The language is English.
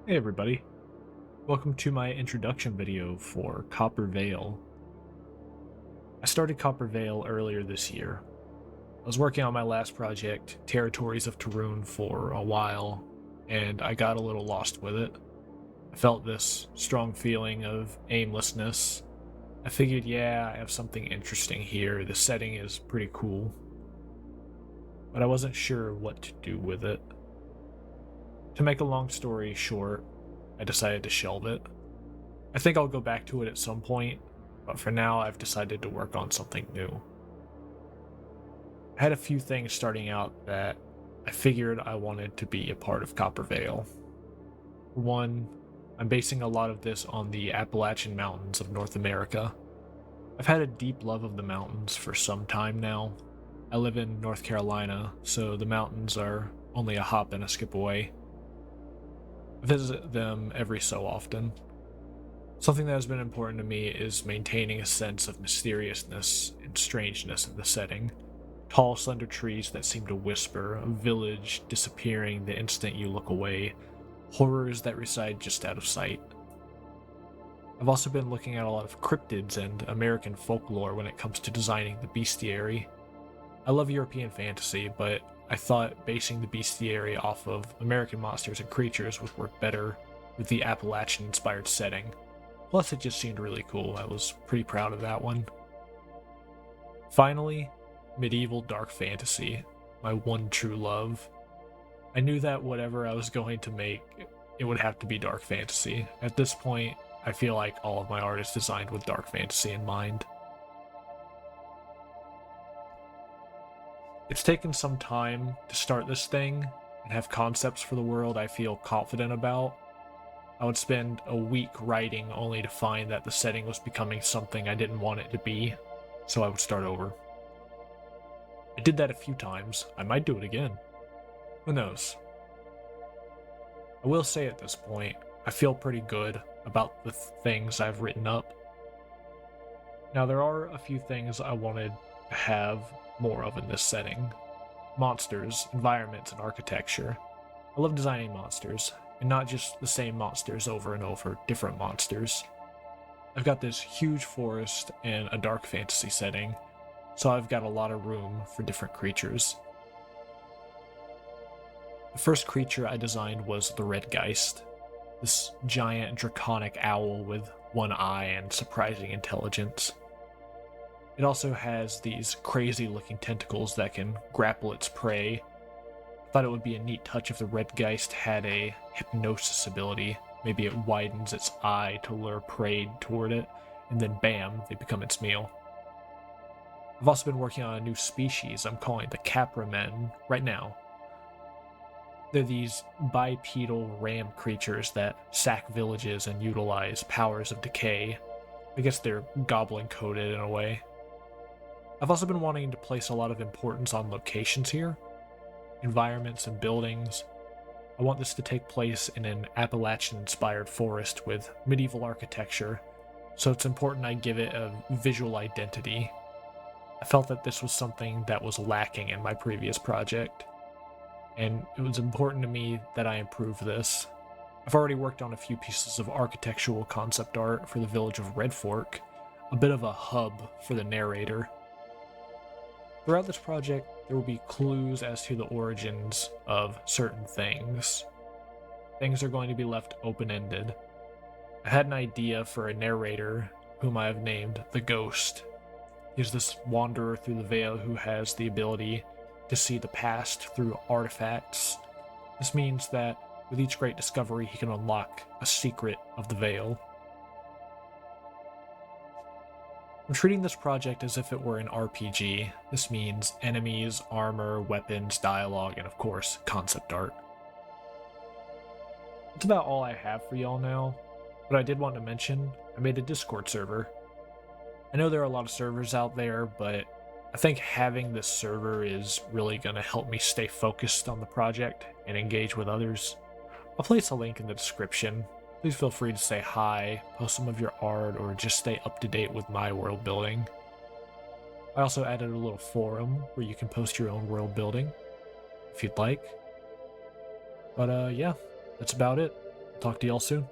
Hey everybody, welcome to my introduction video for Copper Vale. I started Copper Vale earlier this year. I was working on my last project, Territories of Tarun, for a while, and I got a little lost with it. I felt this strong feeling of aimlessness. I figured, yeah, I have something interesting here, the setting is pretty cool, but I wasn't sure what to do with it. To make a long story short, I decided to shelve it. I think I'll go back to it at some point, but for now I've decided to work on something new. I had a few things starting out that I figured I wanted to be a part of Copper Vale. One, I'm basing a lot of this on the Appalachian Mountains of North America. I've had a deep love of the mountains for some time now. I live in North Carolina, so the mountains are only a hop and a skip away. I visit them every so often. Something that has been important to me is maintaining a sense of mysteriousness and strangeness in the setting. Tall, slender trees that seem to whisper, a village disappearing the instant you look away, horrors that reside just out of sight. I've also been looking at a lot of cryptids and American folklore when it comes to designing the bestiary. I love European fantasy, but I thought basing the bestiary off of American monsters and creatures would work better with the Appalachian-inspired setting. Plus, it just seemed really cool. I was pretty proud of that one. Finally, medieval dark fantasy, my one true love. I knew that whatever I was going to make, it would have to be dark fantasy. At this point, I feel like all of my art is designed with dark fantasy in mind. It's taken some time to start this thing and have concepts for the world I feel confident about. I would spend a week writing only to find that the setting was becoming something I didn't want it to be, so I would start over. I did that a few times. I might do it again. Who knows? I will say at this point, I feel pretty good about the things I've written up. Now, there are a few things I wanted to have more of in this setting. Monsters, environments, and architecture. I love designing monsters, and not just the same monsters over and over, different monsters. I've got this huge forest and a dark fantasy setting, so I've got a lot of room for different creatures. The first creature I designed was the Red Geist, this giant draconic owl with one eye and surprising intelligence. It also has these crazy looking tentacles that can grapple its prey. I thought it would be a neat touch if the Red Geist had a hypnosis ability. Maybe it widens its eye to lure prey toward it, and then bam, they become its meal. I've also been working on a new species I'm calling the Capra Men right now. They're these bipedal ram creatures that sack villages and utilize powers of decay. I guess they're goblin coded in a way. I've also been wanting to place a lot of importance on locations here, environments and buildings. I want this to take place in an Appalachian-inspired forest with medieval architecture, so it's important I give it a visual identity. I felt that this was something that was lacking in my previous project, and it was important to me that I improve this. I've already worked on a few pieces of architectural concept art for the village of Red Fork, a bit of a hub for the narrator. Throughout this project, there will be clues as to the origins of certain things. Things are going to be left open-ended. I had an idea for a narrator whom I have named the Ghost. He's this wanderer through the Vale who has the ability to see the past through artifacts. This means that with each great discovery, he can unlock a secret of the Vale. I'm treating this project as if it were an RPG. This means enemies, armor, weapons, dialogue, and of course, concept art. That's about all I have for y'all now, but I did want to mention I made a Discord server. I know there are a lot of servers out there, but I think having this server is really going to help me stay focused on the project and engage with others. I'll place a link in the description. Please feel free to say hi, post some of your art, or just stay up to date with my world building. I also added a little forum where you can post your own world building if you'd like. But yeah, that's about it. Talk to y'all soon.